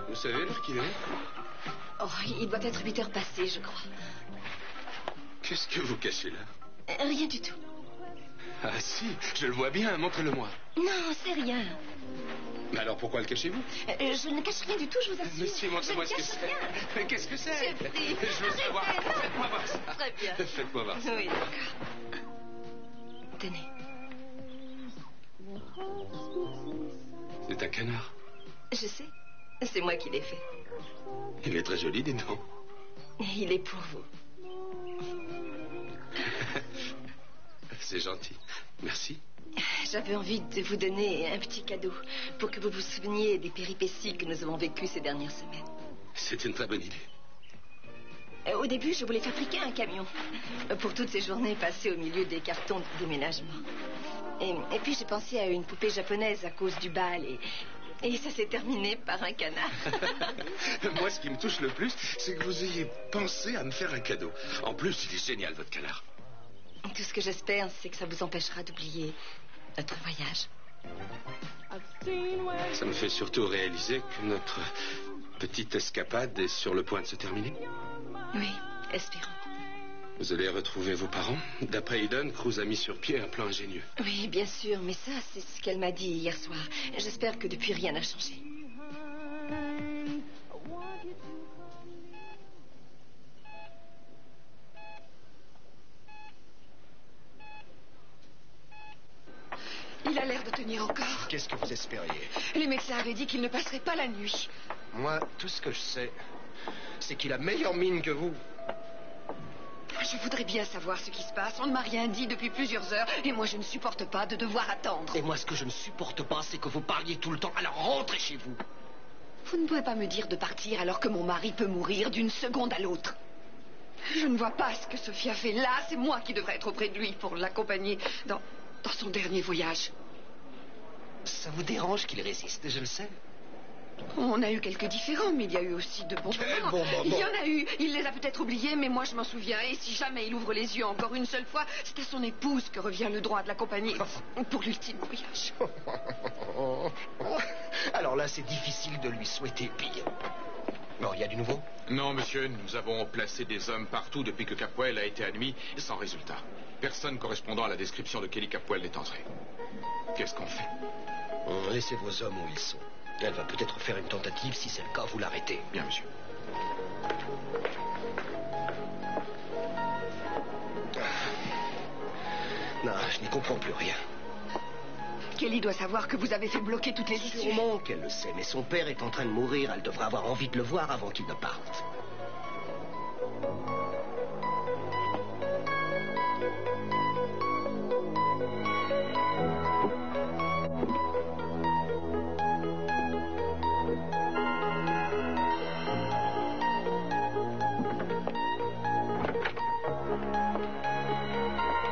Vous savez l'heure qu'il est? Oh, il doit être 8 heures passées, je crois. Qu'est-ce que vous cachez là? Rien du tout. Ah si, je le vois bien, montrez-le-moi. Non, c'est rien. Mais alors pourquoi le cachez-vous? Je ne cache rien du tout, je vous assure. Monsieur, montrez-moi ce que c'est. Mais qu'est-ce que c'est? Jeffrey, Je veux savoir. Faites-moi voir ça. Très bien. Faites-moi voir ça. Oui, d'accord. Tenez. C'est un canard. Je sais. C'est moi qui l'ai fait. Il est très joli, dis donc. Il est pour vous. C'est gentil. Merci. J'avais envie de vous donner un petit cadeau pour que vous vous souveniez des péripéties que nous avons vécues ces dernières semaines. C'est une très bonne idée. Au début, je voulais fabriquer un camion pour toutes ces journées passées au milieu des cartons de déménagement. Et puis j'ai pensé à une poupée japonaise à cause du bal et ça s'est terminé par un canard. Moi, ce qui me touche le plus, c'est que vous ayez pensé à me faire un cadeau. En plus, il est génial, votre canard. Tout ce que j'espère, c'est que ça vous empêchera d'oublier notre voyage. Ça me fait surtout réaliser que notre petite escapade est sur le point de se terminer. Oui, espérons. Vous allez retrouver vos parents. D'après Eden, Cruz a mis sur pied un plan ingénieux. Oui, bien sûr, mais ça, c'est ce qu'elle m'a dit hier soir. J'espère que depuis, rien n'a changé. Il a l'air de tenir encore. Qu'est-ce que vous espériez? Les médecins avaient dit qu'il ne passerait pas la nuit. Moi, tout ce que je sais, c'est qu'il a meilleure mine que vous. Je voudrais bien savoir ce qui se passe. On ne m'a rien dit depuis plusieurs heures et moi je ne supporte pas de devoir attendre. Et moi, ce que je ne supporte pas, c'est que vous parliez tout le temps. Alors rentrez chez vous. Vous ne pouvez pas me dire de partir alors que mon mari peut mourir d'une seconde à l'autre. Je ne vois pas ce que Sophie a fait là. C'est moi qui devrais être auprès de lui pour l'accompagner dans son dernier voyage. Ça vous dérange qu'il résiste, je le sais. On a eu quelques différends, mais il y a eu aussi de bons Quel moments. bon moment. Il y en a eu. Il les a peut-être oubliés, mais moi je m'en souviens. Et si jamais il ouvre les yeux encore une seule fois, c'est à son épouse que revient le droit de l'accompagner pour l'ultime voyage. Alors là, c'est difficile de lui souhaiter pire. Bon, il y a du nouveau? Non, monsieur, nous avons placé des hommes partout depuis que Capwell a été admis, sans résultat. Personne correspondant à la description de Kelly Capwell n'est entré. Qu'est-ce qu'on fait? Laissez vos hommes où ils sont. Elle va peut-être faire une tentative. Si c'est le cas, vous l'arrêtez. Bien, monsieur. Non, je n'y comprends plus rien. Kelly doit savoir que vous avez fait bloquer toutes les issues. Sûrement qu'elle le sait, mais son père est en train de mourir. Elle devrait avoir envie de le voir avant qu'il ne parte.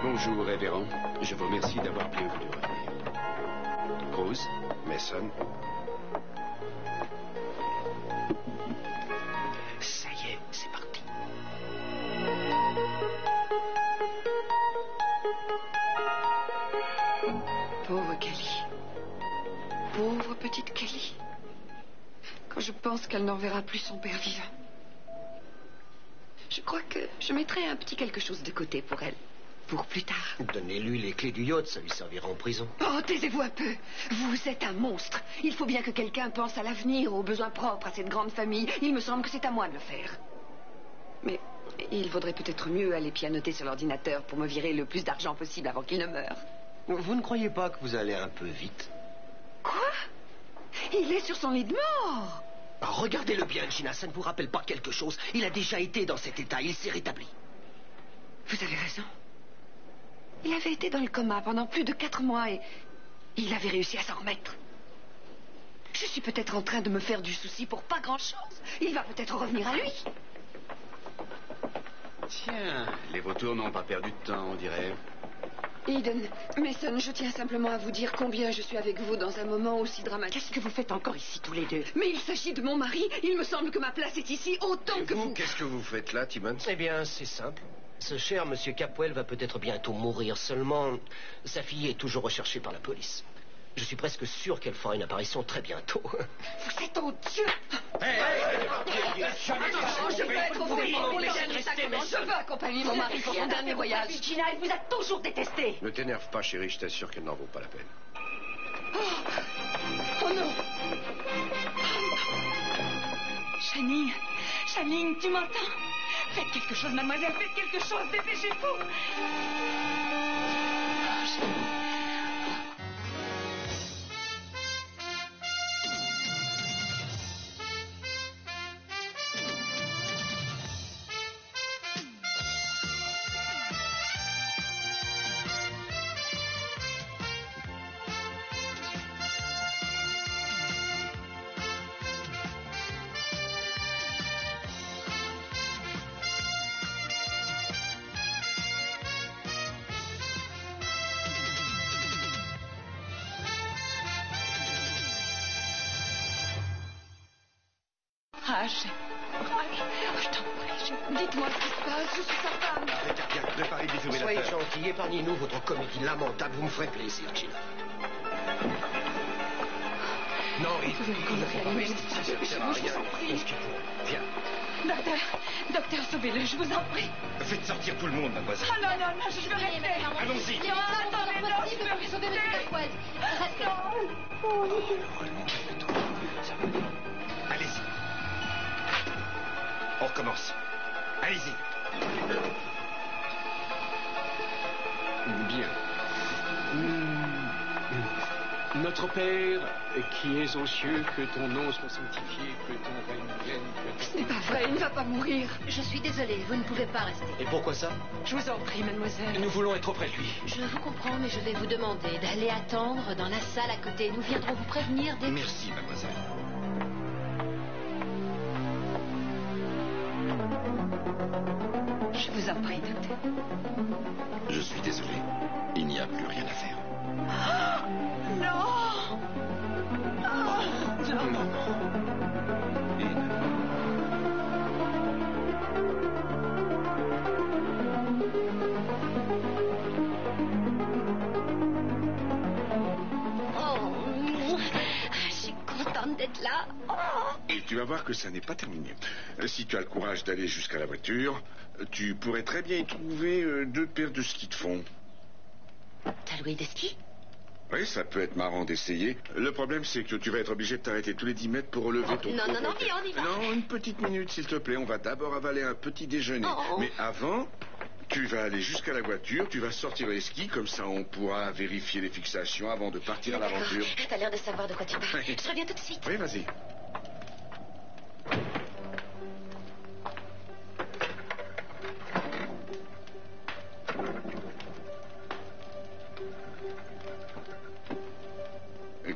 Bonjour, révérend. Je vous remercie d'avoir bien voulu revenir. Cruz, Mason. Ça y est, c'est parti. Pauvre Kelly. Pauvre petite Kelly. Quand je pense qu'elle n'en verra plus son père vivant. Je crois que je mettrai un petit quelque chose de côté pour elle. Pour plus tard. Donnez-lui les clés du yacht, ça lui servira en prison. Oh, taisez-vous un peu. Vous êtes un monstre. Il faut bien que quelqu'un pense à l'avenir, aux besoins propres à cette grande famille. Il me semble que c'est à moi de le faire. Mais il vaudrait peut-être mieux aller pianoter sur l'ordinateur pour me virer le plus d'argent possible avant qu'il ne meure. Vous ne croyez pas que vous allez un peu vite? Quoi? Il est sur son lit de mort. Ah, regardez-le bien, Gina, ça ne vous rappelle pas quelque chose? Il a déjà été dans cet état, il s'est rétabli. Vous avez raison. Il avait été dans le coma pendant plus de 4 mois et il avait réussi à s'en remettre. Je suis peut-être en train de me faire du souci pour pas grand-chose. Il va peut-être revenir à lui. Tiens, les vautours n'ont pas perdu de temps, on dirait. Eden, Mason, je tiens simplement à vous dire combien je suis avec vous dans un moment aussi dramatique. Qu'est-ce que vous faites encore ici, tous les deux? Mais il s'agit de mon mari. Il me semble que ma place est ici autant Et que vous. qu'est-ce que vous faites là, Timmons? Eh bien, c'est simple. Ce cher monsieur Capwell va peut-être bientôt mourir. Seulement, sa fille est toujours recherchée par la police. Je suis presque sûr qu'elle fera une apparition très bientôt. Vous êtes odieux. Je veux être au fait pour les derniers sacrements. Je veux accompagner mon mari pour son dernier voyage. Gina, elle vous a toujours détesté. Ne t'énerve pas, chérie, je t'assure qu'elle n'en vaut pas la peine. Oh non. Channing, tu m'entends? Faites quelque chose, mademoiselle, faites quelque chose, dépêchez-vous. Je t'en prie, dites-moi ce qui se passe, je suis sa femme. Bien, préparez d'effumer Soyez l'affaire. gentil, épargnez-nous votre comédie lamentable, vous me ferez plaisir, Gina. Non, il faut pas rester ici, ça ne sert à rien. Viens. Docteur, sauvez-le, je vous en prie. Faites sortir tout le monde, mademoiselle. Oh non, je veux rester. Allons-y. Attendez, non, je veux rester. Allez-y. On recommence. Allez-y. Bien. Notre Père, qui es aux cieux, que ton nom soit sanctifié, que ton règne vienne, que Ce n'est pas vrai, il ne va pas mourir. Je suis désolée, vous ne pouvez pas rester. Et pourquoi ça? Je vous en prie, mademoiselle. nous voulons être auprès de lui. Je vous comprends, mais je vais vous demander d'aller attendre dans la salle à côté. Nous viendrons vous prévenir dès... Merci, mademoiselle. Je vous en prie, docteur. Je suis désolé. Il n'y a plus rien à faire. Je suis contente d'être là. Et tu vas voir que ça n'est pas terminé. Si tu as le courage d'aller jusqu'à la voiture, tu pourrais très bien y trouver 2 paires de skis de fond. T'as loué des skis? Oui, ça peut être marrant d'essayer. Le problème, c'est que tu vas être obligé de t'arrêter tous les 10 mètres pour relever ton... Non, viens, on y va. Non, une petite minute, s'il te plaît. On va d'abord avaler un petit déjeuner. Oh. Mais avant, tu vas aller jusqu'à la voiture, tu vas sortir les skis, comme ça on pourra vérifier les fixations avant de partir à l'aventure. T'as l'air de savoir de quoi tu parles. Je reviens tout de suite. Oui, vas-y.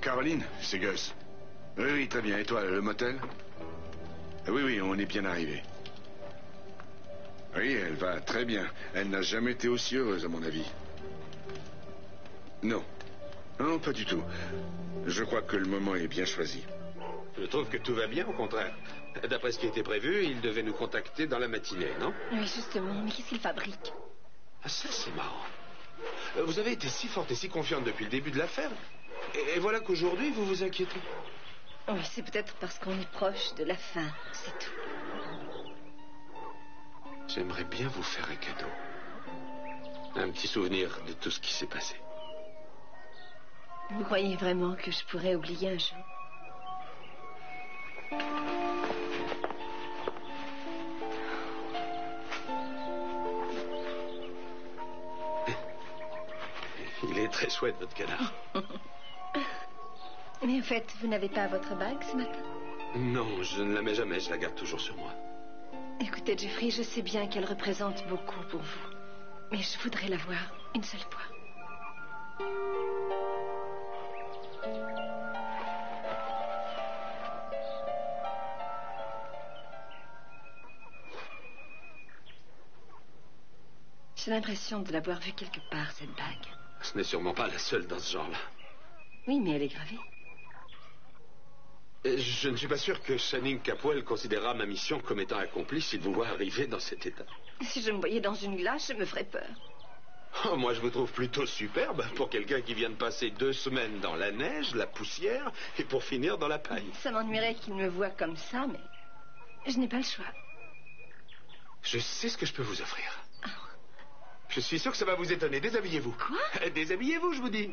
Caroline, c'est Gus. Oui, très bien. Et toi, le motel? Oui, on est bien arrivé. Oui, elle va très bien. Elle n'a jamais été aussi heureuse, à mon avis. Non. Non, pas du tout. Je crois que le moment est bien choisi. Je trouve que tout va bien, au contraire. D'après ce qui était prévu, il devait nous contacter dans la matinée, non? Oui, justement. Mais qu'est-ce qu'il fabrique? Ah, ça, c'est marrant. Vous avez été si forte et si confiante depuis le début de l'affaire. Et voilà qu'aujourd'hui, vous vous inquiétez. Oui, c'est peut-être parce qu'on est proche de la fin, c'est tout. J'aimerais bien vous faire un cadeau. Un petit souvenir de tout ce qui s'est passé. Vous croyez vraiment que je pourrais oublier un jour? Il est très chouette, votre canard. Mais en fait, vous n'avez pas votre bague ce matin? Non, je ne la mets jamais, je la garde toujours sur moi. Écoutez, Jeffrey, je sais bien qu'elle représente beaucoup pour vous. Mais je voudrais la voir une seule fois. J'ai l'impression de l'avoir vue quelque part, cette bague. Ce n'est sûrement pas la seule dans ce genre-là. Oui, mais elle est gravée. Je ne suis pas sûr que Channing Capwell considérera ma mission comme étant accomplie s'il vous voit arriver dans cet état. Si je me voyais dans une glace, je me ferais peur. Oh, moi, je vous trouve plutôt superbe pour quelqu'un qui vient de passer 2 semaines dans la neige, la poussière, et pour finir dans la paille. Ça m'ennuierait qu'il me voie comme ça, mais je n'ai pas le choix. Je sais ce que je peux vous offrir. Je suis sûr que ça va vous étonner. Déshabillez-vous. Quoi? Déshabillez-vous, je vous dis.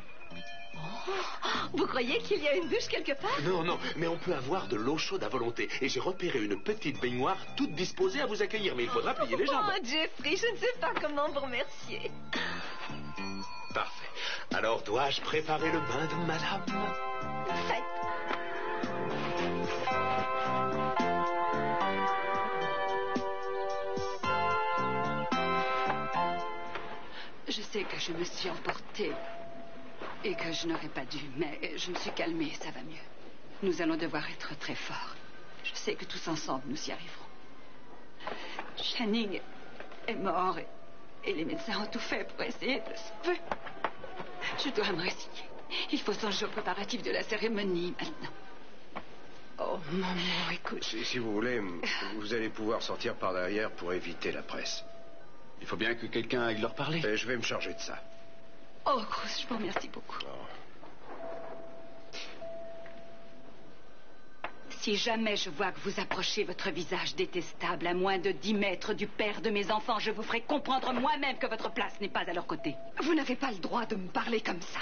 Vous croyez qu'il y a une douche quelque part? Non, non, mais on peut avoir de l'eau chaude à volonté. Et j'ai repéré une petite baignoire toute disposée à vous accueillir. Mais il faudra plier les jambes. Oh, Jeffrey, je ne sais pas comment vous remercier. Parfait. Alors, dois-je préparer le bain de madame? Faites. Je sais que je me suis emportée et que je n'aurais pas dû, mais je me suis calmée et ça va mieux. Nous allons devoir être très forts. Je sais que tous ensemble, nous y arriverons. Channing est mort et les médecins ont tout fait pour essayer de le sauver. Je dois me résigner. Il faut songer aux préparatifs de la cérémonie maintenant. Oh, maman, écoute. Si vous voulez, vous allez pouvoir sortir par derrière pour éviter la presse. Il faut bien que quelqu'un aille leur parler. Et je vais me charger de ça. Oh, Bruce, je vous remercie beaucoup. Si jamais je vois que vous approchez votre visage détestable à moins de 10 mètres du père de mes enfants, je vous ferai comprendre moi-même que votre place n'est pas à leur côté. Vous n'avez pas le droit de me parler comme ça.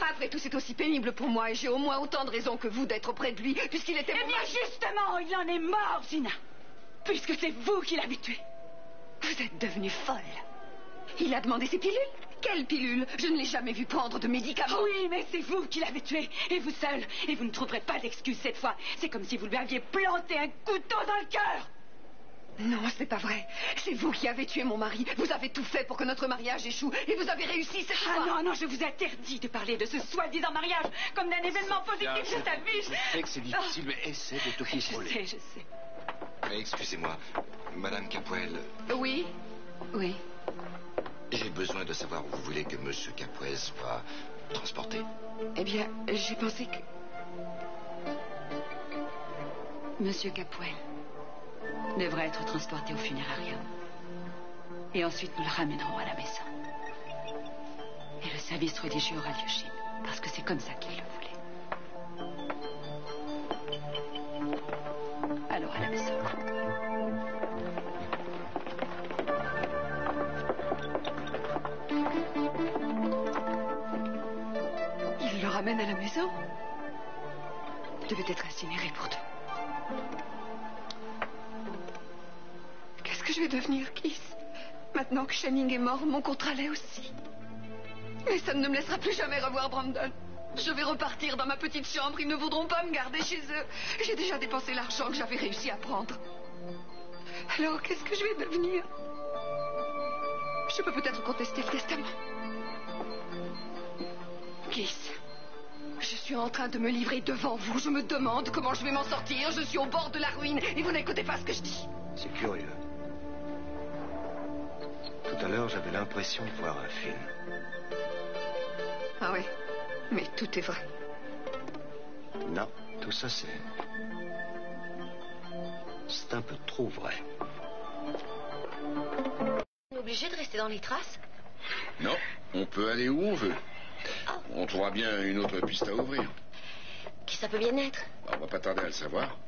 Après tout, c'est aussi pénible pour moi et j'ai au moins autant de raisons que vous d'être auprès de lui, puisqu'il était mon mari. Justement, il en est mort, Gina. Puisque c'est vous qui l'avez tué. Vous êtes devenue folle. Il a demandé ses pilules. Quelle pilule? Je ne l'ai jamais vu prendre de médicaments. Oui, mais c'est vous qui l'avez tué, et vous seul. Et vous ne trouverez pas d'excuse cette fois. C'est comme si vous lui aviez planté un couteau dans le cœur. Non, c'est pas vrai. C'est vous qui avez tué mon mari. Vous avez tout fait pour que notre mariage échoue, et vous avez réussi cette fois. Ah non, non, je vous interdis de parler de ce soi-disant mariage comme d'un événement positif de ta vie. Je sais que c'est difficile, mais essaie de te contrôler. Je sais. Excusez-moi, Madame Capwell. Oui, oui. J'ai besoin de savoir où vous voulez que Monsieur Capwell soit transporté. Eh bien, j'ai pensé que... Monsieur Capwell devrait être transporté au funérarium. Et ensuite, nous le ramènerons à la maison. Et le service religieux aura lieu chez nous, parce que c'est comme ça qu'il le voulait. Alors, à la maison. Il le ramène à la maison. Il devait être incinéré pour tout. Qu'est-ce que je vais devenir, Keith? Maintenant que Channing est mort, mon contrat l'est aussi. Mais ça ne me laissera plus jamais revoir Brandon. Je vais repartir dans ma petite chambre. Ils ne voudront pas me garder chez eux. J'ai déjà dépensé l'argent que j'avais réussi à prendre. Alors, qu'est-ce que je vais devenir? Je peux peut-être contester le testament. Keith, je suis en train de me livrer devant vous. Je me demande comment je vais m'en sortir. Je suis au bord de la ruine et vous n'écoutez pas ce que je dis. C'est curieux. Tout à l'heure, j'avais l'impression de voir un film. Ah oui, mais tout est vrai. Non, tout ça, c'est un peu trop vrai. On est obligé de rester dans les traces? Non, on peut aller où on veut. On trouvera bien une autre piste à ouvrir. Qui ça peut bien être? On va pas tarder à le savoir.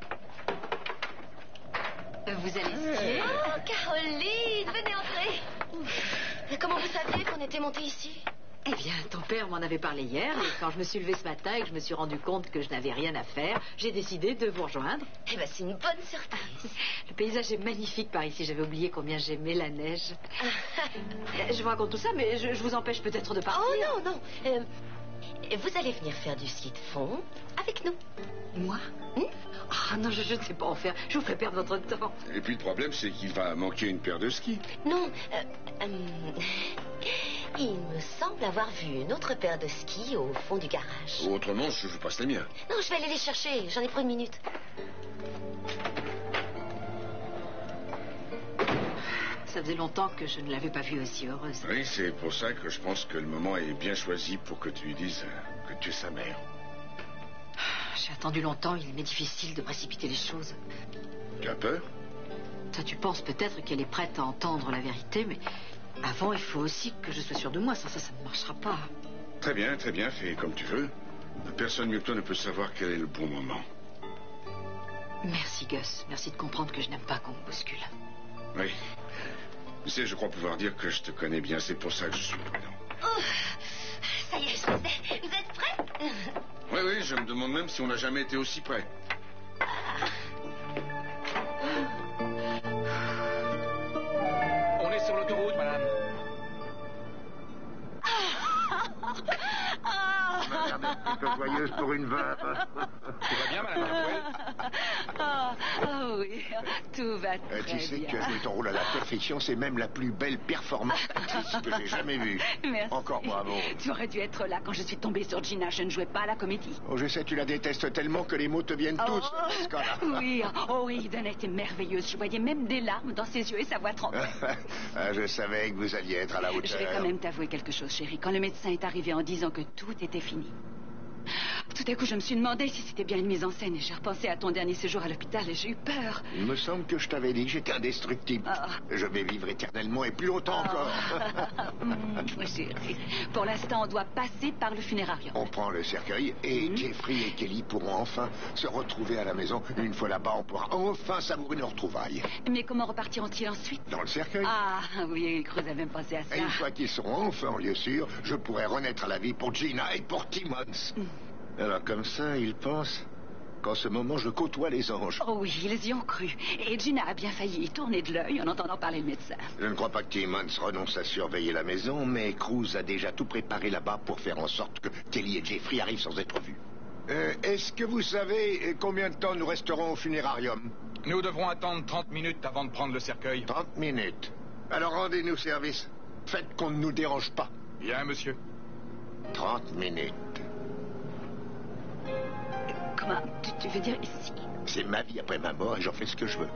Vous allez skier? Oh, Caroline, venez entrer. Comment vous saviez qu'on était monté ici? Eh bien, ton père m'en avait parlé hier, et quand je me suis levée ce matin et que je me suis rendu compte que je n'avais rien à faire, j'ai décidé de vous rejoindre. Eh ben, c'est une bonne surprise. Le paysage est magnifique par ici, j'avais oublié combien j'aimais la neige. Je vous raconte tout ça, mais je vous empêche peut-être de partir. Oh non, non. Vous allez venir faire du ski de fond avec nous. Moi? Ah non, je ne sais pas en faire, je vous ferai perdre votre temps. Et puis le problème, c'est qu'il va manquer une paire de skis. Non, il me semble avoir vu une autre paire de skis au fond du garage. Autrement, je passe les miens. Non, je vais aller les chercher, j'en ai pour une minute. Ça faisait longtemps que je ne l'avais pas vue aussi heureuse. Oui, c'est pour ça que je pense que le moment est bien choisi pour que tu lui dises que tu es sa mère. J'ai attendu longtemps, il m'est difficile de précipiter les choses. Tu as peur? Toi, tu penses peut-être qu'elle est prête à entendre la vérité, mais avant, il faut aussi que je sois sûre de moi. Sans ça, ça ne marchera pas. Très bien, fais comme tu veux. Personne mieux que toi ne peut savoir quel est le bon moment. Merci, Gus. Merci de comprendre que je n'aime pas qu'on me bouscule. Oui. Tu sais, je crois pouvoir dire que je te connais bien. C'est pour ça que je suis prudent. Oh, ça y est, je sais. Vous êtes prêts? Oui, je me demande même si on n'a jamais été aussi près. On est sur l'autoroute, madame. Madame est plutôt joyeuse pour une veuve. Tout va bien, madame Capwell? Oui, tout va très bien. Tu sais que tu as joué ton rôle à la perfection. C'est même la plus belle performance d'actrice que j'ai jamais vue. Merci. Encore bravo. Tu aurais dû être là quand je suis tombée sur Gina. Je ne jouais pas à la comédie. Oh, je sais, tu la détestes tellement que les mots te viennent tous dans ce cas-là. Oui, Eden était merveilleuse. Je voyais même des larmes dans ses yeux et sa voix tremblait. Je savais que vous alliez être à la hauteur. Je vais quand même t'avouer quelque chose, chérie. Quand le médecin est arrivé en disant que tout était fini, tout à coup, je me suis demandé si c'était bien une mise en scène. Et j'ai repensé à ton dernier séjour à l'hôpital et j'ai eu peur. Il me semble que je t'avais dit que j'étais indestructible. Je vais vivre éternellement et plus longtemps encore. Chérie, pour l'instant, on doit passer par le funérarium. On prend le cercueil et Jeffrey et Kelly pourront enfin se retrouver à la maison. Une fois là-bas, on pourra enfin savourer nos retrouvailles. Mais comment repartiront-ils ensuite? Dans le cercueil. Oui, Cruz a même pensé à ça. Et une fois qu'ils seront enfin en lieu sûr, je pourrai renaître à la vie pour Gina et pour Timmons. Alors comme ça, ils pensent qu'en ce moment, je côtoie les anges. Oh oui, ils y ont cru. Et Gina a bien failli y tourner de l'œil en entendant parler le médecin. Je ne crois pas que Timmons renonce à surveiller la maison, mais Cruz a déjà tout préparé là-bas pour faire en sorte que Kelly et Jeffrey arrivent sans être vus. Est-ce que vous savez combien de temps nous resterons au funérarium? Nous devrons attendre 30 minutes avant de prendre le cercueil. 30 minutes. Alors rendez-nous service. Faites qu'on ne nous dérange pas. Bien, monsieur. 30 minutes. Comment? Tu veux dire ici? C'est ma vie après ma mort et j'en fais ce que je veux.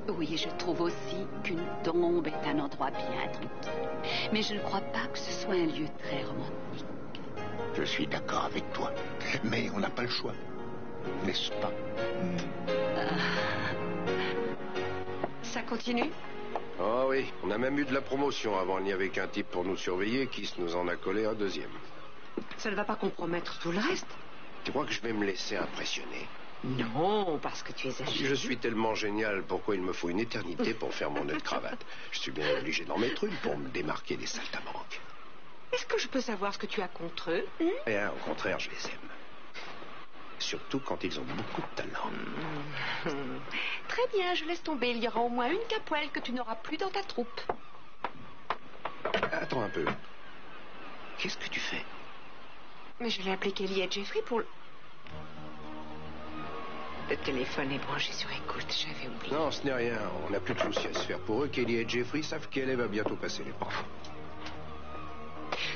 Oui, je trouve aussi qu'une tombe est un endroit bien tranquille. Mais je ne crois pas que ce soit un lieu très romantique. Je suis d'accord avec toi. Mais on n'a pas le choix. N'est-ce pas? Ça continue? Ah oui, on a même eu de la promotion. Avant, il n'y avait qu'un type pour nous surveiller. Kiss nous en a collé un deuxième. Ça ne va pas compromettre tout le reste? Tu crois que je vais me laisser impressionner? Non, parce que tu es âgé. Si je suis tellement génial, pourquoi il me faut une éternité pour faire mon nœud de cravate? Je suis bien obligé d'en mettre une pour me démarquer des saltimbanques. Est-ce que je peux savoir ce que tu as contre eux? Rien, au contraire, je les aime. Surtout quand ils ont beaucoup de talent. Très bien, je laisse tomber. Il y aura au moins une Capwell que tu n'auras plus dans ta troupe. Attends un peu. Qu'est-ce que tu fais? Mais je l'ai appelé Kelly et Jeffrey pour... Le téléphone est branché sur écoute, j'avais oublié. Non, ce n'est rien. On n'a plus de soucis à se faire pour eux. Kelly et Jeffrey savent qu'elle va bientôt passer les portes.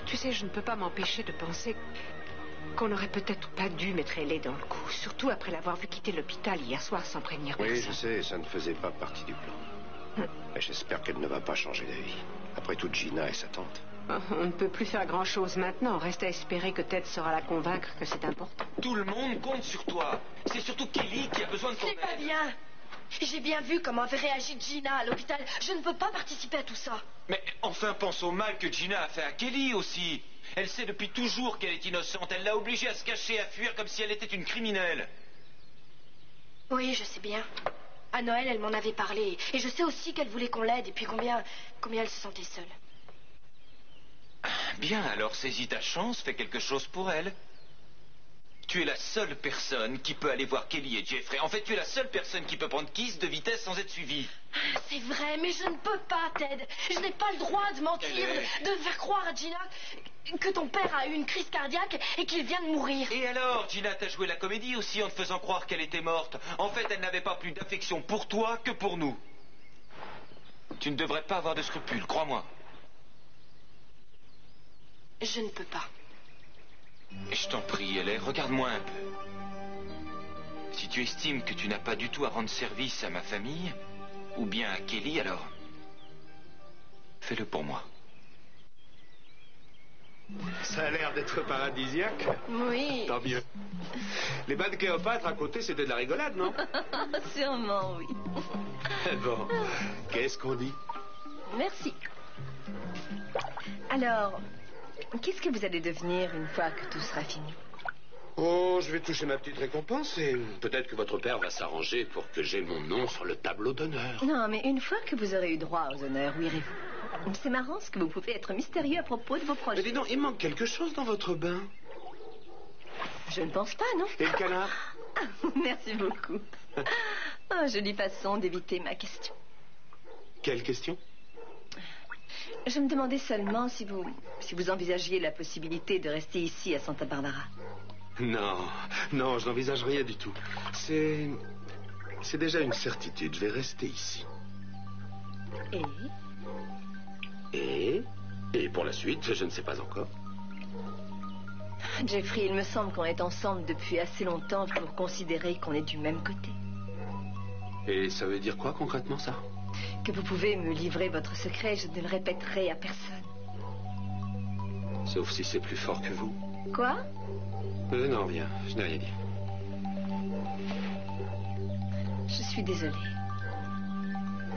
Tu sais, je ne peux pas m'empêcher de penser qu'on n'aurait peut-être pas dû mettre Ellie dans le coup. Surtout après l'avoir vu quitter l'hôpital hier soir sans prévenir personne. Oui, je sais, ça ne faisait pas partie du plan. Mais j'espère qu'elle ne va pas changer d'avis. Après tout, Gina et sa tante. On ne peut plus faire grand-chose maintenant. Reste à espérer que Ted saura la convaincre que c'est important. Tout le monde compte sur toi. C'est surtout Kelly qui a besoin de ton aide. C'est pas bien. J'ai bien vu comment avait réagi Gina à l'hôpital. Je ne peux pas participer à tout ça. Mais enfin, pense au mal que Gina a fait à Kelly aussi. Elle sait depuis toujours qu'elle est innocente. Elle l'a obligée à se cacher, à fuir comme si elle était une criminelle. Oui, je sais bien. À Noël, elle m'en avait parlé. Et je sais aussi qu'elle voulait qu'on l'aide et puis combien elle se sentait seule. Bien, alors saisis ta chance, fais quelque chose pour elle. Tu es la seule personne qui peut aller voir Kelly et Jeffrey. En fait, tu es la seule personne qui peut prendre Kiss de vitesse sans être suivie. C'est vrai, mais je ne peux pas, Ted. Je n'ai pas le droit de mentir, de faire croire à Gina que ton père a eu une crise cardiaque et qu'il vient de mourir. Et alors, Gina t'a joué la comédie aussi en te faisant croire qu'elle était morte. En fait, elle n'avait pas plus d'affection pour toi que pour nous. Tu ne devrais pas avoir de scrupules, crois-moi. Je ne peux pas. Je t'en prie, Ellie, regarde-moi un peu. Si tu estimes que tu n'as pas du tout à rendre service à ma famille, ou bien à Kelly, alors fais-le pour moi. Ça a l'air d'être paradisiaque. Oui. Tant mieux. Les bains de Cléopâtre à côté, c'était de la rigolade, non? Sûrement, oui. Bon, qu'est-ce qu'on dit? Merci. Alors, qu'est-ce que vous allez devenir une fois que tout sera fini? Oh, je vais toucher ma petite récompense et peut-être que votre père va s'arranger pour que j'aie mon nom sur le tableau d'honneur. Non, mais une fois que vous aurez eu droit aux honneurs, où irez-vous? C'est marrant ce que vous pouvez être mystérieux à propos de vos projets. Mais dis donc, il manque quelque chose dans votre bain. Je ne pense pas, non? Et le canard? Merci beaucoup. Oh, jolie façon d'éviter ma question. Quelle question? Je me demandais seulement si vous envisagiez la possibilité de rester ici à Santa Barbara. Non, je n'envisage rien du tout. C'est déjà une certitude, je vais rester ici. Et pour la suite, je ne sais pas encore. Jeffrey, il me semble qu'on est ensemble depuis assez longtemps pour considérer qu'on est du même côté. Et ça veut dire quoi concrètement, ça? Que vous pouvez me livrer votre secret, je ne le répéterai à personne. Sauf si c'est plus fort que vous. Quoi? Non, rien, je n'ai rien dit. Je suis désolée.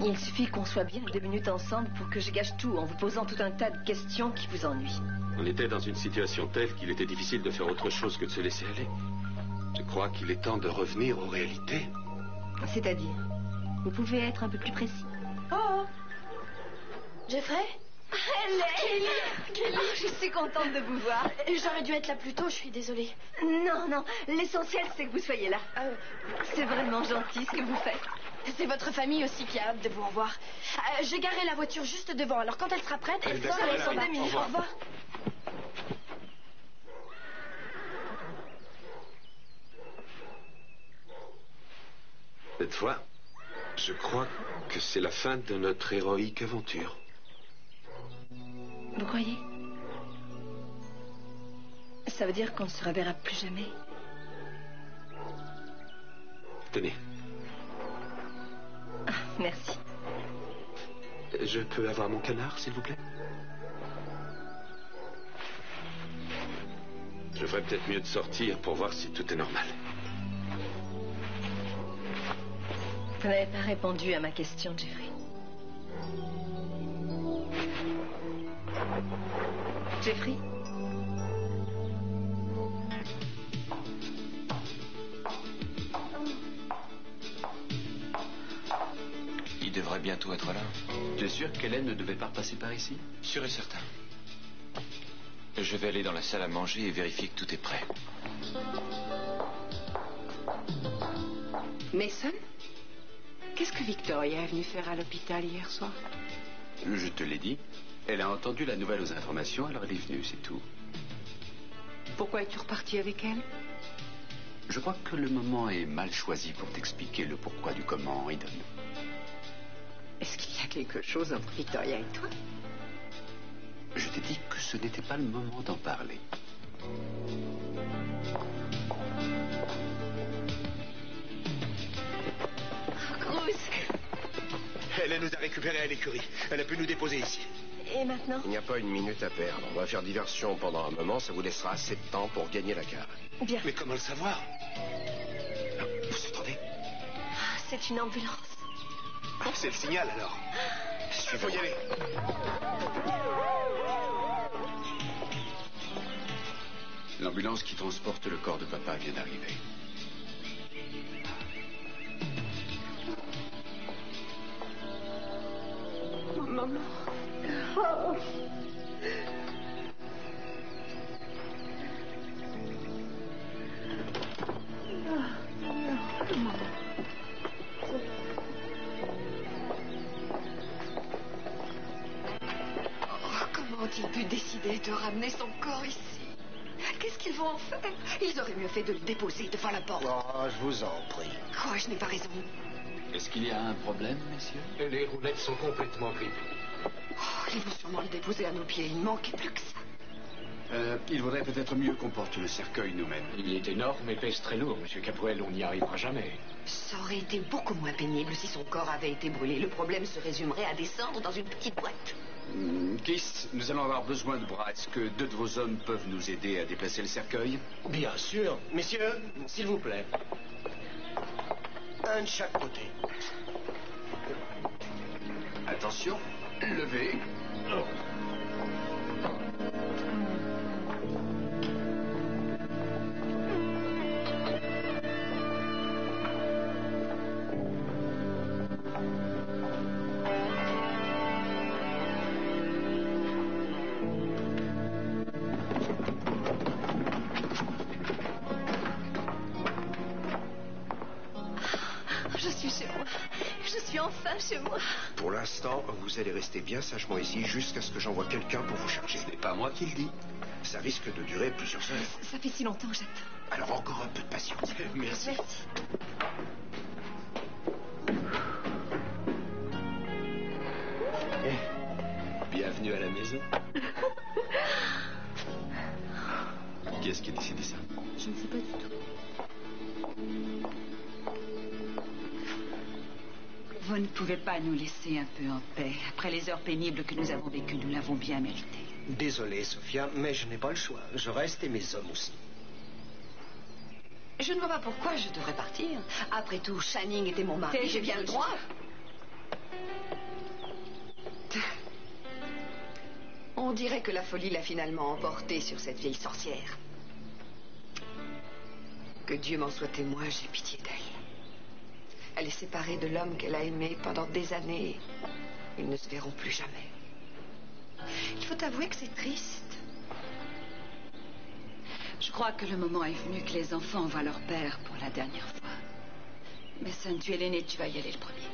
Il suffit qu'on soit bien 2 minutes ensemble pour que je gâche tout en vous posant tout un tas de questions qui vous ennuient. On était dans une situation telle qu'il était difficile de faire autre chose que de se laisser aller. Je crois qu'il est temps de revenir aux réalités. C'est-à-dire? Vous pouvez être un peu plus précis? Oh! Jeffrey? Kelly! Je suis contente de vous voir. J'aurais dû être là plus tôt, je suis désolée. Non, l'essentiel c'est que vous soyez là. C'est vraiment gentil ce que vous faites. C'est votre famille aussi qui a hâte de vous revoir. J'ai garé la voiture juste devant, alors quand elle sera prête, elle sera sur 2 minutes. Au revoir. Cette fois, je crois que c'est la fin de notre héroïque aventure. Vous croyez? Ça veut dire qu'on ne se reverra plus jamais? Tenez. Ah, merci. Je peux avoir mon canard, s'il vous plaît? Je ferais peut-être mieux de sortir pour voir si tout est normal. Vous n'avez pas répondu à ma question, Jeffrey. Jeffrey? Il devrait bientôt être là. Tu es sûr qu'Hélène ne devait pas repasser par ici? Sûr et certain. Je vais aller dans la salle à manger et vérifier que tout est prêt. Mason? Qu'est-ce que Victoria est venue faire à l'hôpital hier soir? Je te l'ai dit. Elle a entendu la nouvelle aux informations, alors elle est venue, c'est tout. Pourquoi es-tu reparti avec elle? Je crois que le moment est mal choisi pour t'expliquer le pourquoi du comment, Eden. Est-ce qu'il y a quelque chose entre Victoria et toi? Je t'ai dit que ce n'était pas le moment d'en parler. Cruz! Elle nous a récupérés à l'écurie. Elle a pu nous déposer ici. Et maintenant? Il n'y a pas une minute à perdre. On va faire diversion pendant un moment. Ça vous laissera assez de temps pour gagner la gare. Bien. Mais comment le savoir? Vous entendez? C'est une ambulance. C'est le signal, alors. Il faut y aller. L'ambulance qui transporte le corps de papa vient d'arriver. Maman. Oh. Comment ont-ils pu décider de ramener son corps ici? Qu'est-ce qu'ils vont en faire? Ils auraient mieux fait de le déposer devant la porte. Oh, je vous en prie. Quoi, je n'ai pas raison? Est-ce qu'il y a un problème, messieurs? Les roulettes sont complètement grippées. Oh, ils vont sûrement le déposer à nos pieds. Il ne manquait plus que ça. Il vaudrait peut-être mieux qu'on porte le cercueil nous-mêmes. Il est énorme et pèse très lourd, Monsieur Capwell. On n'y arrivera jamais. Ça aurait été beaucoup moins pénible si son corps avait été brûlé. Le problème se résumerait à descendre dans une petite boîte. Keith, nous allons avoir besoin de bras. Est-ce que 2 de vos hommes peuvent nous aider à déplacer le cercueil? Bien sûr. Messieurs, s'il vous plaît. Un de chaque côté. Attention, levez. Oh. Enfin chez moi. Pour l'instant, vous allez rester bien sagement ici jusqu'à ce que j'envoie quelqu'un pour vous charger. Ce n'est pas moi qui le dis. Ça risque de durer plusieurs heures. Ça fait si longtemps que j'attends. Alors encore un peu de patience. Merci. Bienvenue à la maison. Qui est-ce qui a décidé ça? Je ne sais pas du tout. Vous ne pouvez pas nous laisser un peu en paix. Après les heures pénibles que nous avons vécues, nous l'avons bien mérité. Désolé, Sophia, mais je n'ai pas le choix. Je reste et mes hommes aussi. Je ne vois pas pourquoi je devrais partir. Après tout, Channing était mon mari. J'ai bien le droit. On dirait que la folie l'a finalement emporté sur cette vieille sorcière. Que Dieu m'en soit témoin, j'ai pitié d'elle. Elle est séparée de l'homme qu'elle a aimé pendant des années. Ils ne se verront plus jamais. Il faut avouer que c'est triste. Je crois que le moment est venu que les enfants voient leur père pour la dernière fois. Mason, tu es l'aîné, tu vas y aller le premier.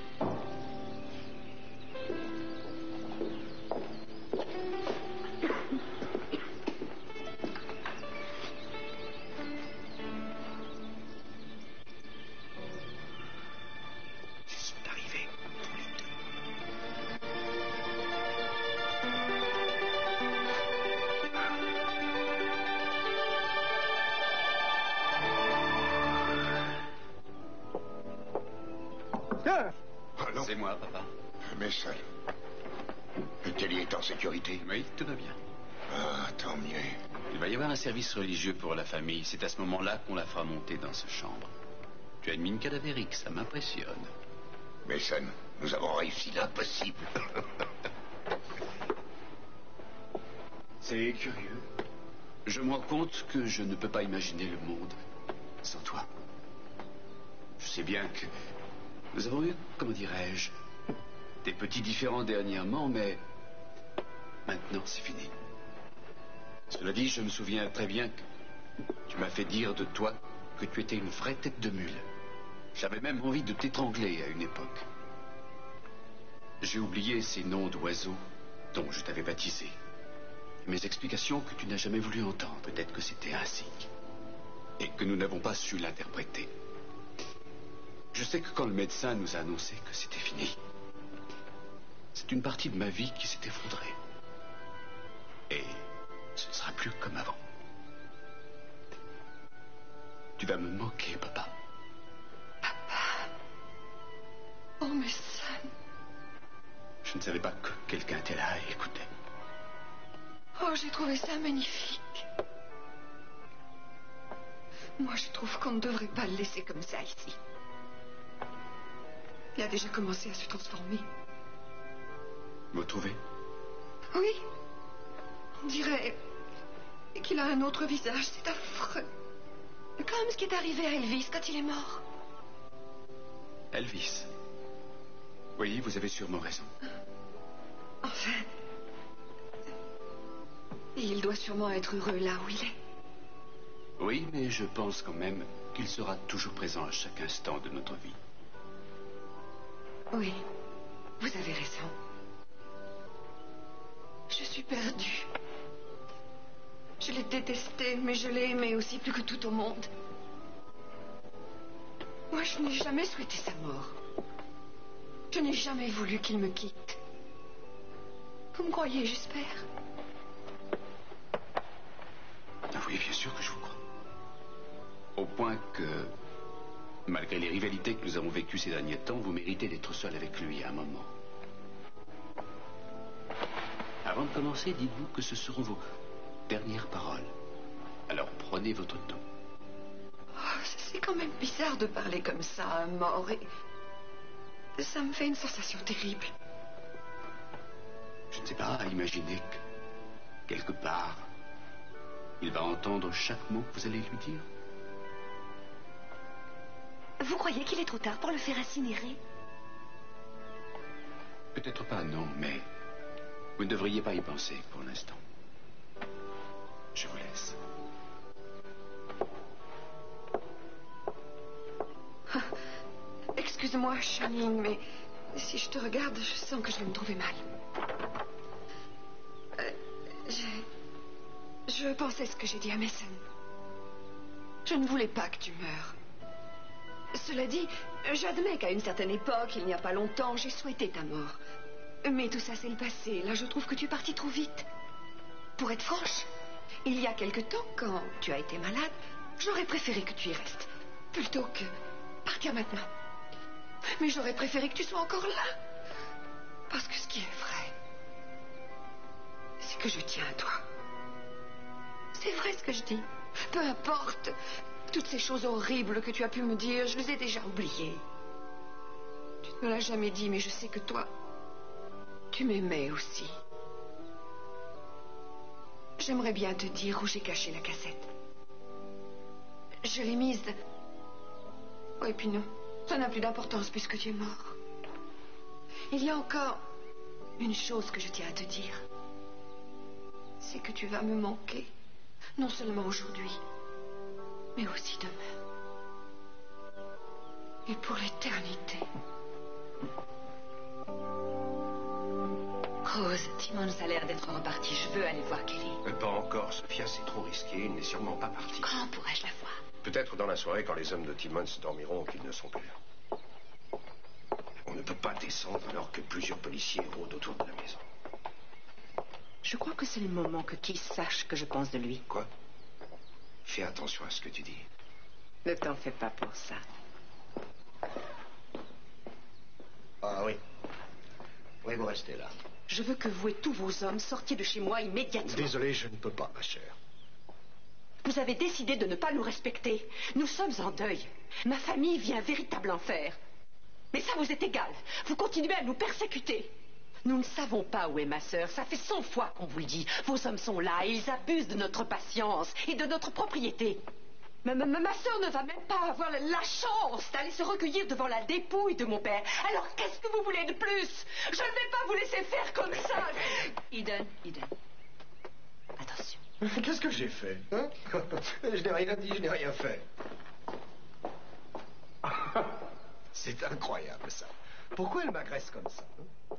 C'est moi, papa. Mason. Kelly est en sécurité? Oui, tout va bien. Ah, tant mieux. Il va y avoir un service religieux pour la famille. C'est à ce moment-là qu'on la fera monter dans ce chambre. Tu as une mine cadavérique, ça m'impressionne. Mason, nous avons réussi l'impossible. C'est curieux. Je me rends compte que je ne peux pas imaginer le monde sans toi. Je sais bien que nous avons eu, comment dirais-je, des petits différends dernièrement, mais maintenant c'est fini. Cela dit, je me souviens très bien que tu m'as fait dire de toi que tu étais une vraie tête de mule. J'avais même envie de t'étrangler à une époque. J'ai oublié ces noms d'oiseaux dont je t'avais baptisé. Et mes explications que tu n'as jamais voulu entendre. Peut-être que c'était ainsi. Et que nous n'avons pas su l'interpréter. Je sais que quand le médecin nous a annoncé que c'était fini, c'est une partie de ma vie qui s'est effondrée. Et ce ne sera plus comme avant. Tu vas me manquer, papa. Papa. Oh, mais Sam. Je ne savais pas que quelqu'un était là et écoutait. Oh, j'ai trouvé ça magnifique. Moi, je trouve qu'on ne devrait pas le laisser comme ça ici. Il a déjà commencé à se transformer. Vous trouvez? Oui. On dirait qu'il a un autre visage. C'est affreux. Comme ce qui est arrivé à Elvis quand il est mort. Elvis? Oui, vous avez sûrement raison. Enfin... il doit sûrement être heureux là où il est. Oui, mais je pense quand même qu'il sera toujours présent à chaque instant de notre vie. Oui, vous avez raison. Je suis perdue. Je l'ai détesté, mais je l'ai aimé aussi plus que tout au monde. Moi, je n'ai jamais souhaité sa mort. Je n'ai jamais voulu qu'il me quitte. Vous me croyez, j'espère? Oui, bien sûr que je vous crois. Au point que, malgré les rivalités que nous avons vécues ces derniers temps, vous méritez d'être seul avec lui à un moment. Avant de commencer, dites-vous que ce seront vos dernières paroles. Alors prenez votre temps. Oh, c'est quand même bizarre de parler comme ça à un mort et ça me fait une sensation terrible. Je ne sais pas, imaginez que, quelque part, il va entendre chaque mot que vous allez lui dire. Vous croyez qu'il est trop tard pour le faire incinérer? Peut-être pas, non, mais vous ne devriez pas y penser pour l'instant. Je vous laisse. Excuse-moi, Shining, mais si je te regarde, je sens que je vais me trouver mal. Je pensais ce que j'ai dit à Mason. Je ne voulais pas que tu meures. Cela dit, j'admets qu'à une certaine époque, il n'y a pas longtemps, j'ai souhaité ta mort. Mais tout ça, c'est le passé. Là, je trouve que tu es parti trop vite. Pour être franche, il y a quelque temps, quand tu as été malade, j'aurais préféré que tu y restes, plutôt que partir maintenant. Mais j'aurais préféré que tu sois encore là. Parce que ce qui est vrai, c'est que je tiens à toi. C'est vrai ce que je dis. Peu importe. Toutes ces choses horribles que tu as pu me dire, je les ai déjà oubliées. Tu ne me l'as jamais dit, mais je sais que toi, tu m'aimais aussi. J'aimerais bien te dire où j'ai caché la cassette. Je l'ai mise... Oui, puis non. Ça n'a plus d'importance puisque tu es mort. Il y a encore une chose que je tiens à te dire. C'est que tu vas me manquer. Non seulement aujourd'hui, mais aussi demain. Et pour l'éternité. Rose, Timmons a l'air d'être reparti. Je veux aller voir Kelly. Pas encore, Sophia, c'est trop risqué. Il n'est sûrement pas parti. Quand pourrais-je la voir? Peut-être dans la soirée, quand les hommes de Timmons dormiront qu'ils ne sont plus là. On ne peut pas descendre alors que plusieurs policiers rôdent autour de la maison. Je crois que c'est le moment que Keith sache que je pense de lui. Quoi? Fais attention à ce que tu dis. Ne t'en fais pas pour ça. Ah oui. Oui, vous restez là. Je veux que vous et tous vos hommes sortiez de chez moi immédiatement. Désolé, je ne peux pas, ma chère. Vous avez décidé de ne pas nous respecter. Nous sommes en deuil. Ma famille vit un véritable enfer. Mais ça vous est égal. Vous continuez à nous persécuter. Nous ne savons pas où est ma sœur. Ça fait 100 fois qu'on vous le dit. Vos hommes sont là et ils abusent de notre patience et de notre propriété. Ma sœur ne va même pas avoir la chance d'aller se recueillir devant la dépouille de mon père. Alors qu'est-ce que vous voulez de plus? Je ne vais pas vous laisser faire comme ça. Eden. Attention. Qu'est-ce que j'ai fait, hein? Je n'ai rien dit, je n'ai rien fait. C'est incroyable, ça. Pourquoi elle m'agresse comme ça, hein?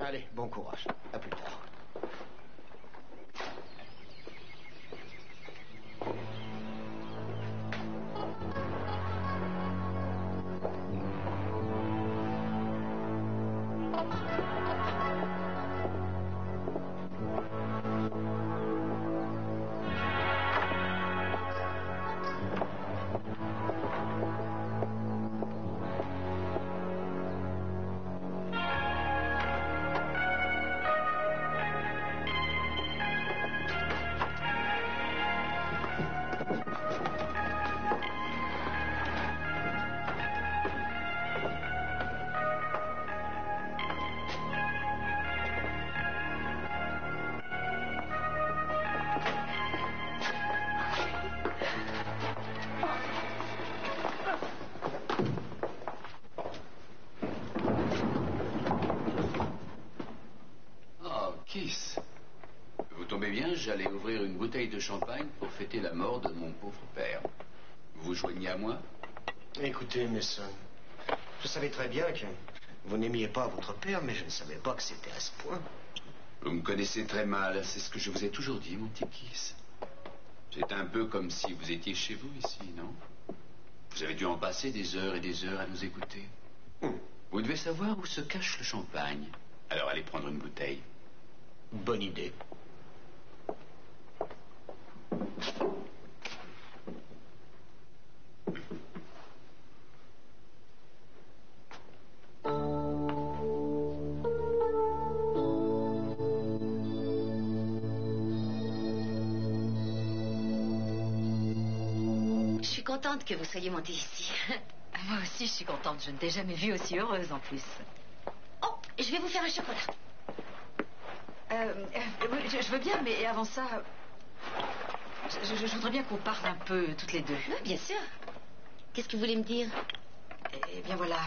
Allez, bon courage. À plus tard. Vous tombez bien, j'allais ouvrir une bouteille de champagne pour fêter la mort de mon pauvre père. Vous vous joignez à moi? Écoutez, Mason, je savais très bien que vous n'aimiez pas votre père, mais je ne savais pas que c'était à ce point. Vous me connaissez très mal, c'est ce que je vous ai toujours dit, mon petit Keith. C'est un peu comme si vous étiez chez vous ici, non? Vous avez dû en passer des heures et des heures à nous écouter. Vous devez savoir où se cache le champagne. Alors allez prendre une bouteille. Bonne idée. contente que vous soyez montée ici. Moi aussi, je suis contente. Je ne t'ai jamais vue aussi heureuse en plus. Oh, je vais vous faire un chocolat. Oui, je veux bien, mais avant ça, je voudrais bien qu'on parle un peu toutes les deux. Oui, bien sûr. Qu'est-ce que vous voulez me dire? Eh bien voilà.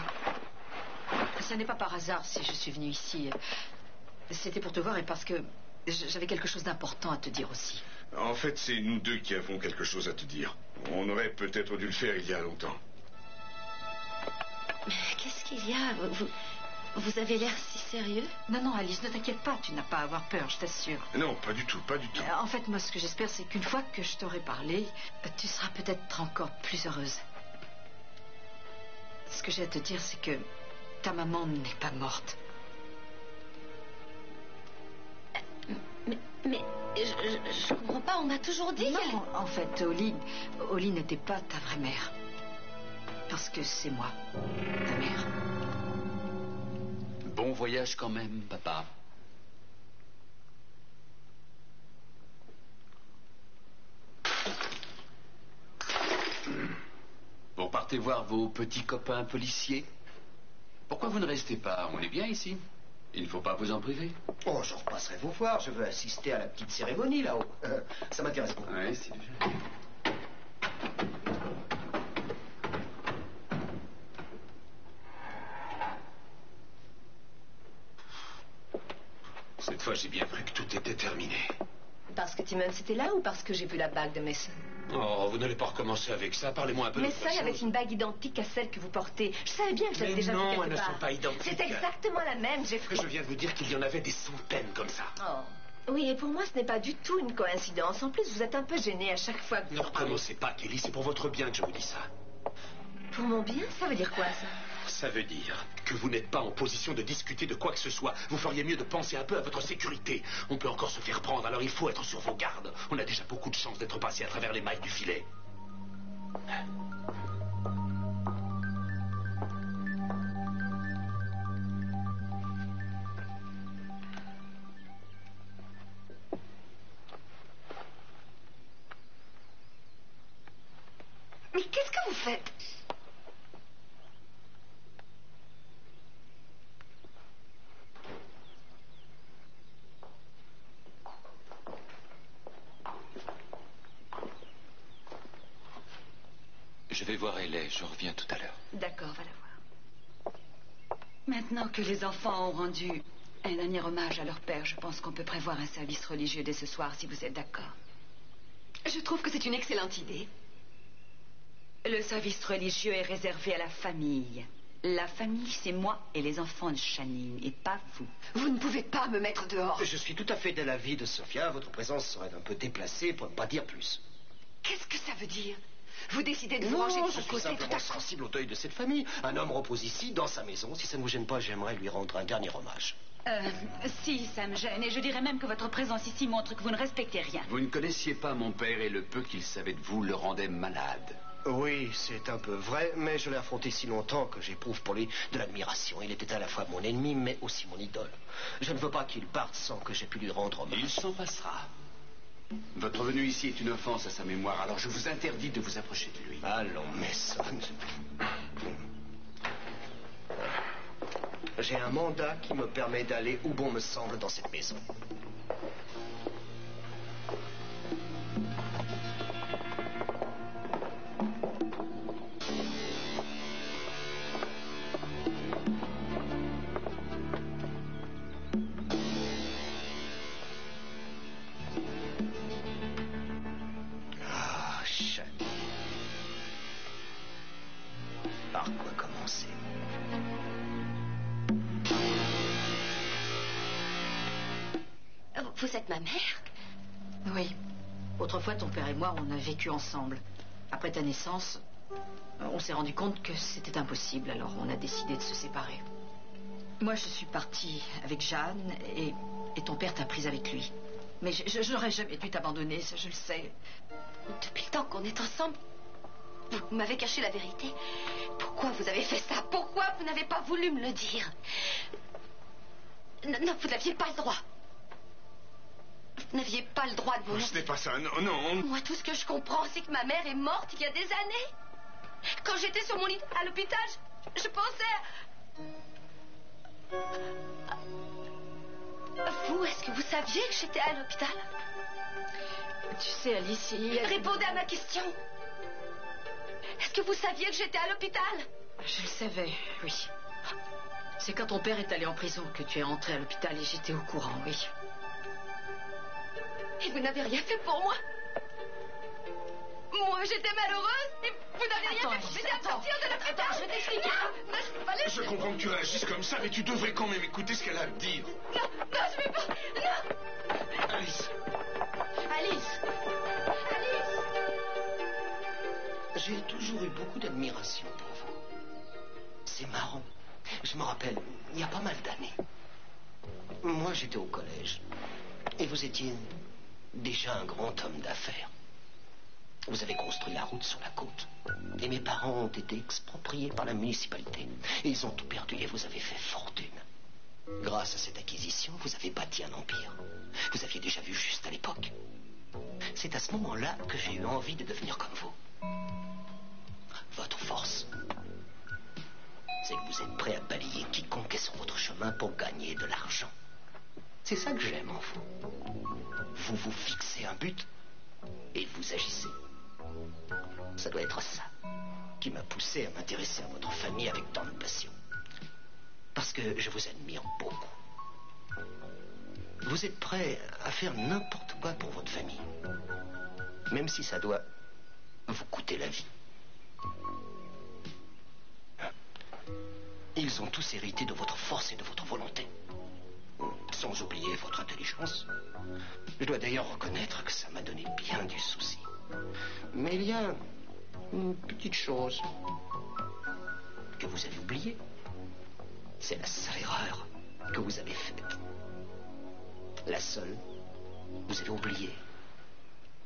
Ce n'est pas par hasard si je suis venue ici. C'était pour te voir et parce que j'avais quelque chose d'important à te dire aussi. En fait, c'est nous deux qui avons quelque chose à te dire. On aurait peut-être dû le faire il y a longtemps. Qu'est-ce qu'il y a? Vous avez l'air si sérieux? Non, Alice, ne t'inquiète pas, tu n'as pas à avoir peur, je t'assure. Non, pas du tout, pas du tout. En fait, moi, ce que j'espère, c'est qu'une fois que je t'aurai parlé, tu seras peut-être encore plus heureuse. Ce que j'ai à te dire, c'est que ta maman n'est pas morte. Mais je comprends pas, on m'a toujours dit... Non, en fait, Holly n'était pas ta vraie mère. Parce que c'est moi, ta mère. Bon voyage quand même, papa. Vous partez voir vos petits copains policiers? Pourquoi vous ne restez pas? On est bien ici. Il ne faut pas vous en priver. Oh, je repasserai vous voir. Je veux assister à la petite cérémonie là-haut. Ça m'intéresse beaucoup. Oui, c'est déjà... Cette fois, j'ai bien cru que tout était terminé. Parce que Timmons était là ou parce que j'ai vu la bague de Mason? Oh, vous n'allez pas recommencer avec ça. Parlez-moi un peu de Mason avait une bague identique à celle que vous portez. Je savais bien que j'avais déjà vu quelque part. Non, elles ne sont pas identiques. C'est exactement la même, Jeffrey. Je viens de vous dire qu'il y en avait des centaines comme ça. Oh. Oui, et pour moi, ce n'est pas du tout une coïncidence. En plus, vous êtes un peu gêné à chaque fois que vous... Ne recommencez pas, Kelly. C'est pour votre bien que je vous dis ça. Pour mon bien? Ça veut dire quoi, ça? Ça veut dire que vous n'êtes pas en position de discuter de quoi que ce soit. Vous feriez mieux de penser un peu à votre sécurité. On peut encore se faire prendre, alors il faut être sur vos gardes. On a déjà beaucoup de chance d'être passé à travers les mailles du filet. Mais qu'est-ce que vous faites? Je vais voir Ellie, je reviens tout à l'heure. D'accord, va la voir. Maintenant que les enfants ont rendu un dernier hommage à leur père, je pense qu'on peut prévoir un service religieux dès ce soir, si vous êtes d'accord. Je trouve que c'est une excellente idée. Le service religieux est réservé à la famille. La famille, c'est moi et les enfants de Channing, et pas vous. Vous ne pouvez pas me mettre dehors. Je suis tout à fait de l'avis de Sophia. Votre présence serait un peu déplacée, pour ne pas dire plus. Qu'est-ce que ça veut dire? Vous décidez de vous ranger de son côté tout à coup? Je suis simplement sensible au deuil de cette famille. Un homme repose ici, dans sa maison. Si ça ne vous gêne pas, j'aimerais lui rendre un dernier hommage. Si, ça me gêne, et je dirais même que votre présence ici montre que vous ne respectez rien. Vous ne connaissiez pas mon père et le peu qu'il savait de vous le rendait malade. Oui, c'est un peu vrai, mais je l'ai affronté si longtemps que j'éprouve pour lui de l'admiration. Il était à la fois mon ennemi, mais aussi mon idole. Je ne veux pas qu'il parte sans que j'aie pu lui rendre hommage. Il s'en passera. Votre venue ici est une offense à sa mémoire, alors je vous interdis de vous approcher de lui. Allons, Mason. J'ai un mandat qui me permet d'aller où bon me semble dans cette maison. Par quoi commencer? Vous êtes ma mère? Oui. Autrefois, ton père et moi, on a vécu ensemble. Après ta naissance, on s'est rendu compte que c'était impossible, alors on a décidé de se séparer. Moi, je suis partie avec Jeanne et ton père t'a prise avec lui. Mais je n'aurais jamais dû t'abandonner, ça je le sais. Depuis le temps qu'on est ensemble, vous m'avez caché la vérité. Pourquoi vous avez fait ça? Pourquoi vous n'avez pas voulu me le dire? Non, vous n'aviez pas le droit. n'aviez pas le droit de vous... Ce n'est pas ça, non, non. Moi, tout ce que je comprends, c'est que ma mère est morte il y a des années. Quand j'étais sur mon lit à l'hôpital, je pensais... Vous, est-ce que vous saviez que j'étais à l'hôpital? Tu sais, Alice, Répondez à ma question. Est-ce que vous saviez que j'étais à l'hôpital? Je le savais, oui. C'est quand ton père est allé en prison que tu es entrée à l'hôpital et j'étais au courant, oui. Et vous n'avez rien fait pour moi? Moi, j'étais malheureuse et vous n'avez rien fait pour m'aider à sortir de l'hôpital. Je t'explique. Non, je peux pas laisser. Je comprends que tu réagisses comme ça, mais tu devrais quand même écouter ce qu'elle a à dire. Non, je vais pas. Non. Alice. Alice. J'ai toujours eu beaucoup d'admiration pour vous. C'est marrant. Je me rappelle, il y a pas mal d'années. Moi, j'étais au collège. Et vous étiez déjà un grand homme d'affaires. Vous avez construit la route sur la côte. Et mes parents ont été expropriés par la municipalité. Et ils ont tout perdu et vous avez fait fortune. Grâce à cette acquisition, vous avez bâti un empire. Vous aviez déjà vu juste à l'époque. C'est à ce moment-là que j'ai eu envie de devenir comme vous. Votre force, c'est que vous êtes prêt à balayer quiconque est sur votre chemin pour gagner de l'argent. C'est ça que j'aime en vous. Vous vous fixez un but et vous agissez. Ça doit être ça qui m'a poussé à m'intéresser à votre famille avec tant de passion. Parce que je vous admire beaucoup. Vous êtes prêt à faire n'importe quoi pour votre famille. Même si ça doit vous coûter la vie. Ils ont tous hérité de votre force et de votre volonté. Sans oublier votre intelligence. Je dois d'ailleurs reconnaître que ça m'a donné bien du souci. Mais il y a une petite chose que vous avez oubliée. C'est la seule erreur que vous avez faite. La seule, vous avez oublié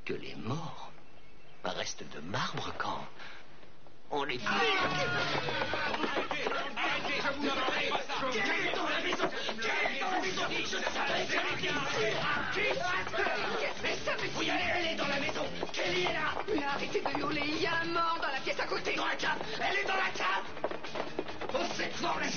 que les morts restent de marbre quand on les fait. Vous y allez, elle est dans la maison. Kelly est là. Mais arrêtez de hurler, il y a un mort dans la pièce à côté. Dans la cave, elle est dans la cave. Au 7 fort, la